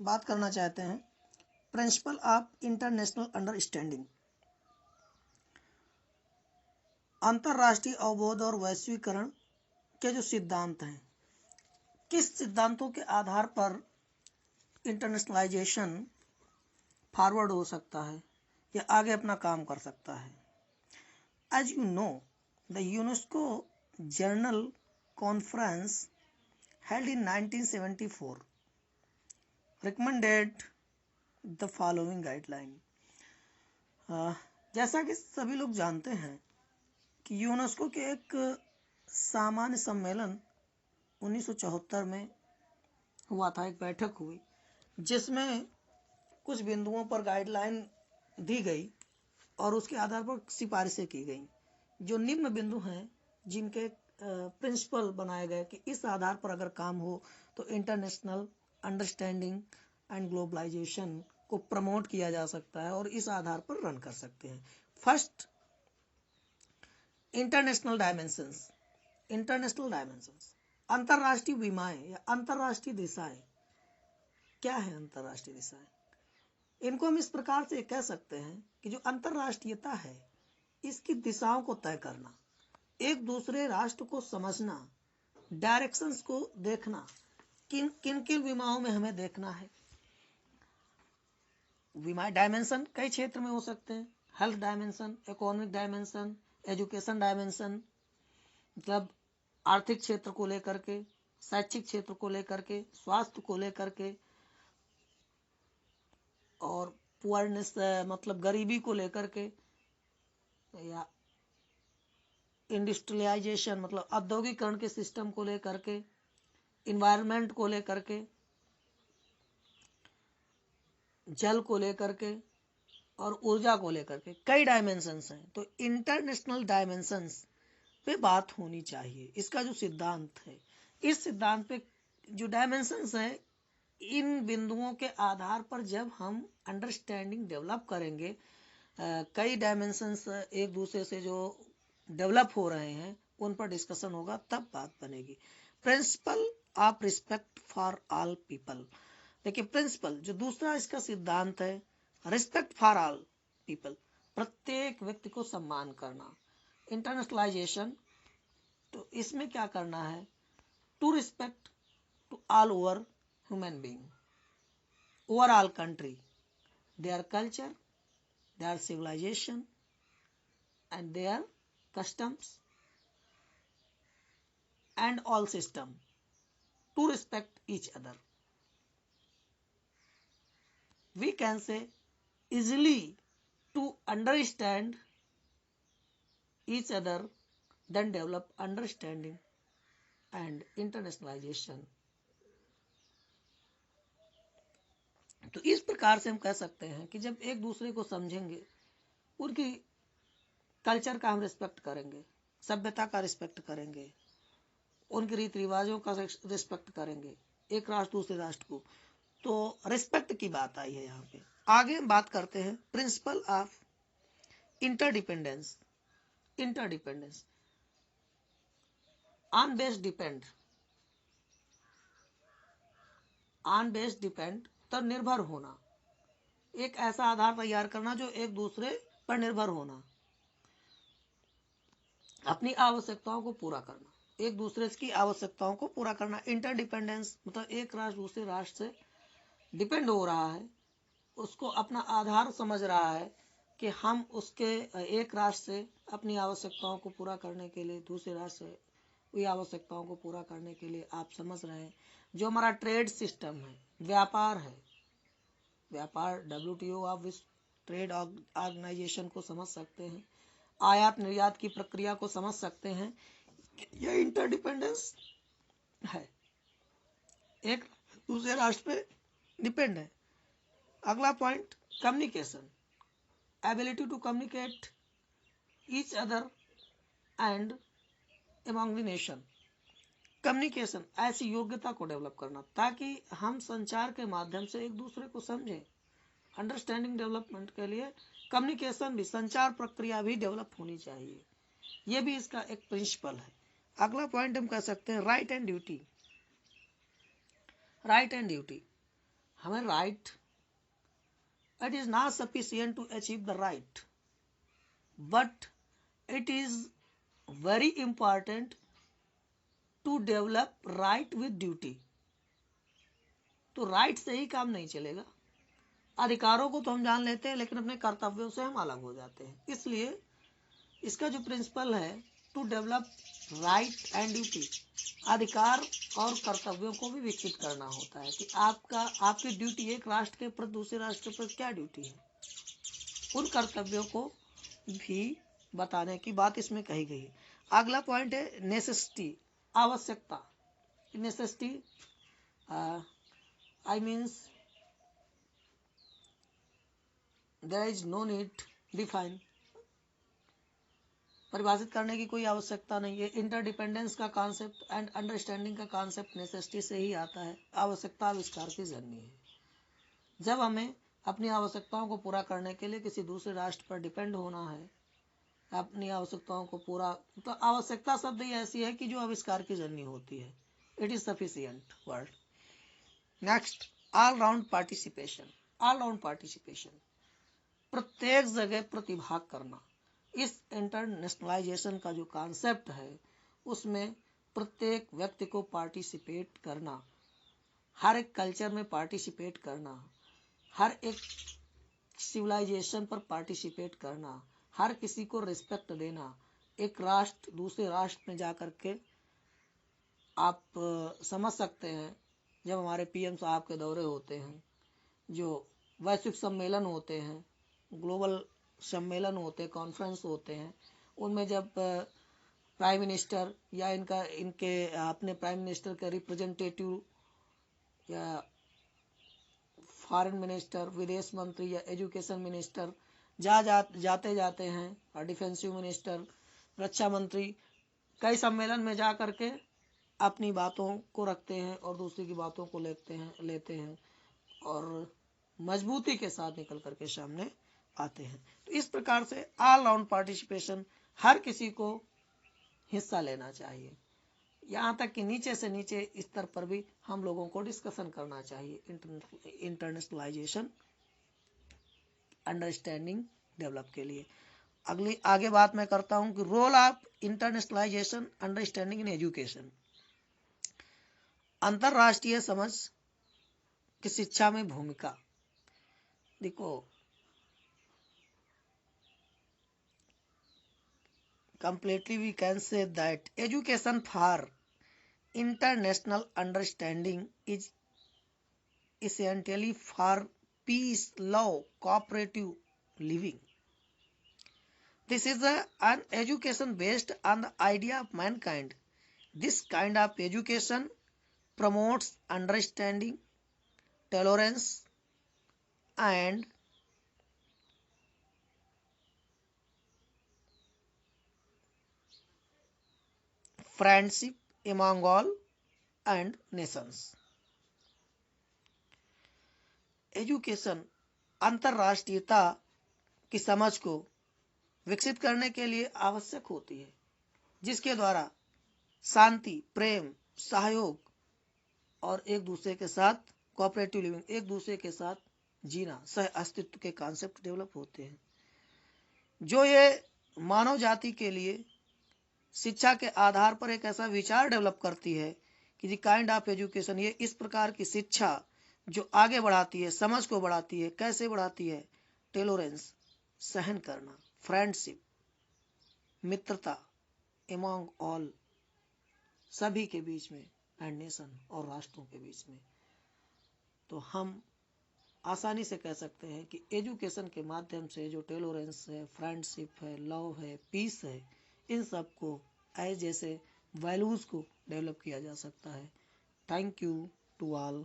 बात करना चाहते हैं प्रिंसिपल ऑफ इंटरनेशनल अंडरस्टैंडिंग। अंतर्राष्ट्रीय अवबोध और वैश्वीकरण के जो सिद्धांत हैं, किस सिद्धांतों के आधार पर इंटरनेशनलाइजेशन फॉरवर्ड हो सकता है या आगे अपना काम कर सकता है। As you know, the UNESCO general conference held in 1974 recommended the following guideline। जैसा कि सभी लोग जानते हैं कि यूनेस्को के एक सामान्य सम्मेलन 1974 में हुआ था, एक बैठक हुई जिसमें कुछ बिंदुओं पर गाइडलाइन दी गई और उसके आधार पर सिफारिशें की गई। जो निम्न बिंदु हैं जिनके प्रिंसिपल बनाए गए कि इस आधार पर अगर काम हो तो इंटरनेशनल अंडरस्टैंडिंग एंड ग्लोबलाइजेशन को प्रमोट किया जा सकता है और इस आधार पर रन कर सकते हैं। First, international dimensions. International dimensions अंतर्राष्ट्रीय विमाएं या अंतर्राष्ट्रीय दिशाएं। क्या है अंतर्राष्ट्रीय दिशाएं? इनको हम इस प्रकार से कह सकते हैं कि जो अंतर्राष्ट्रीयता है इसकी दिशाओं को तय करना, एक दूसरे राष्ट्र को समझना, डायरेक्शंस को देखना, किन किन विमाओं में हमें देखना है। विमा डायमेंशन कई क्षेत्र में हो सकते हैं, health dimension, economic dimension, education dimension, मतलब आर्थिक क्षेत्र को लेकर के, शैक्षिक क्षेत्र को लेकर के, स्वास्थ्य को लेकर के, और पुअरनेस मतलब गरीबी को लेकर के, या इंडस्ट्रियलाइजेशन मतलब औद्योगिकरण के सिस्टम को लेकर के, इन्वायरमेंट को लेकर के, जल को लेकर के और ऊर्जा को लेकर के कई डायमेंशंस हैं। तो इंटरनेशनल डायमेंशंस पे बात होनी चाहिए। इसका जो सिद्धांत है, इस सिद्धांत पे जो डायमेंशंस हैं, इन बिंदुओं के आधार पर जब हम अंडरस्टैंडिंग डेवलप करेंगे, कई डायमेंशंस एक दूसरे से जो डेवलप हो रहे हैं उन पर डिस्कशन होगा, तब बात बनेगी। Principle of respect for all people. देखिए प्रिंसिपल जो दूसरा इसका सिद्धांत है, रिस्पेक्ट फॉर ऑल पीपल, प्रत्येक व्यक्ति को सम्मान करना। इंटरनेशनलाइजेशन, तो इसमें क्या करना है, to respect to all over human being, overall country, their culture, their civilization and their customs and all system, to respect each other. We can say easily to understand each other, then develop understanding and internationalization. तो इस प्रकार से हम कह सकते हैं कि जब एक दूसरे को समझेंगे, उनकी कल्चर का हम रिस्पेक्ट करेंगे, सभ्यता का रिस्पेक्ट करेंगे, उनके रीति रिवाजों का रिस्पेक्ट करेंगे, एक राष्ट्र दूसरे राष्ट्र को, तो रिस्पेक्ट की बात आई है यहाँ पे। आगे हम बात करते हैं principle of interdependence. Interdependence, on base depend, on base depend तो निर्भर होना, एक ऐसा आधार तैयार करना जो एक दूसरे पर निर्भर होना, अपनी आवश्यकताओं को पूरा करना, एक दूसरे की आवश्यकताओं को पूरा करना। इंटरडिपेंडेंस मतलब एक राष्ट्र दूसरे राष्ट्र से डिपेंड हो रहा है, उसको अपना आधार समझ रहा है कि हम उसके एक राष्ट्र से अपनी आवश्यकताओं को पूरा करने के लिए दूसरे राष्ट्र से वही आवश्यकताओं को पूरा करने के लिए, आप समझ रहे हैं जो हमारा ट्रेड सिस्टम है, व्यापार है, व्यापार WTO आप विश्व ट्रेड ऑर्गेनाइजेशन को समझ सकते हैं, आयात निर्यात की प्रक्रिया को समझ सकते हैं, यह इंटरडिपेंडेंस है, एक दूसरे राष्ट्र पे डिपेंड है। अगला point, communication, ability to communicate each other and among the nation. Communication, ऐसी योग्यता को डेवलप करना ताकि हम संचार के माध्यम से एक दूसरे को समझें। अंडरस्टैंडिंग डेवलपमेंट के लिए कम्युनिकेशन भी, संचार प्रक्रिया भी डेवलप होनी चाहिए, ये भी इसका एक प्रिंसिपल है। अगला पॉइंट हम कह सकते हैं right and duty. Right and duty, हमें right, it is not sufficient to achieve the right, but it is very important to develop right with duty. तो राइट से ही काम नहीं चलेगा। अधिकारों को तो हम जान लेते हैं, लेकिन अपने कर्तव्यों से हम अलग हो जाते हैं। इसलिए इसका जो प्रिंसिपल है, to develop right and duty, अधिकार और कर्तव्यों को भी विकसित करना होता है कि आपकी ड्यूटी, एक राष्ट्र के प्रति दूसरे राष्ट्र के प्रति क्या ड्यूटी है, उन कर्तव्यों को भी बताने की बात इसमें कही गई है। अगला पॉइंट है नेसेसिटी, आवश्यकता। Necessity I means there is no need define, परिभाषित करने की कोई आवश्यकता नहीं है। इंटरडिपेंडेंस का कॉन्सेप्ट एंड अंडरस्टैंडिंग का कॉन्सेप्ट नेसेसिटी से ही आता है। आवश्यकता आविष्कार की जननी है। जब हमें अपनी आवश्यकताओं को पूरा करने के लिए किसी दूसरे राष्ट्र पर डिपेंड होना है, अपनी आवश्यकताओं को पूरा, तो आवश्यकता शब्द ही ऐसी है कि जो आविष्कार की जननी होती है। It is sufficient word. Next, all round participation. All round participation, प्रत्येक जगह प्रतिभाग करना। इस इंटरनेशनलाइजेशन का जो कॉन्सेप्ट है, उसमें प्रत्येक व्यक्ति को पार्टिसिपेट करना, हर एक कल्चर में पार्टिसिपेट करना, हर एक सिविलाइजेशन पर पार्टिसिपेट करना, हर किसी को रिस्पेक्ट देना। एक राष्ट्र दूसरे राष्ट्र में जाकर के आप समझ सकते हैं, जब हमारे पीएम साहब के दौरे होते हैं, जो वैश्विक सम्मेलन होते हैं, ग्लोबल सम्मेलन होते, कॉन्फ्रेंस होते हैं, उनमें जब प्राइम मिनिस्टर या इनके अपने प्राइम मिनिस्टर के रिप्रेजेंटेटिव या फॉरेन मिनिस्टर, विदेश मंत्री या एजुकेशन मिनिस्टर जाते हैं, और डिफेंसिव मिनिस्टर, रक्षा मंत्री, कई सम्मेलन में जा करके अपनी बातों को रखते हैं और दूसरी की बातों को लेते हैं और मजबूती के साथ निकल करके सामने आते हैं। तो इस प्रकार से ऑल राउंड पार्टिसिपेशन, हर किसी को हिस्सा लेना चाहिए। यहाँ तक कि नीचे से नीचे स्तर पर भी हम लोगों को डिस्कशन करना चाहिए इंटरनेशनलाइजेशन अंडरस्टैंडिंग डेवलप के लिए। आगे बात मैं करता हूँ कि role of internationalization understanding in education. अंतरराष्ट्रीय समझ की शिक्षा में भूमिका। देखो, completely we can say that education for international understanding is essentially for peace, love, cooperative living. This is an education based on the idea of mankind. This kind of education promotes understanding, tolerance, and friendship among all and nations. Education अंतरराष्ट्रीयता की समझ को विकसित करने के लिए आवश्यक होती है, जिसके द्वारा शांति, प्रेम, सहयोग और एक दूसरे के साथ कोऑपरेटिव लिविंग, एक दूसरे के साथ जीना, सह अस्तित्व के कॉन्सेप्ट डेवलप होते हैं। जो ये मानव जाति के लिए शिक्षा के आधार पर एक ऐसा विचार डेवलप करती है कि द काइंड ऑफ एजुकेशन, ये इस प्रकार की शिक्षा जो आगे बढ़ाती है, समझ को बढ़ाती है। कैसे बढ़ाती है? टॉलरेंस, सहन करना, फ्रेंडशिप, मित्रता, एमॉन्ग ऑल, सभी के बीच में, एंड नेशन, और राष्ट्रों के बीच में। तो हम आसानी से कह सकते हैं कि एजुकेशन के माध्यम से जो टॉलरेंस है, फ्रेंडशिप है, लव है, पीस है, इन सब को जैसे वैल्यूज को डेवलप किया जा सकता है। Thank you to all.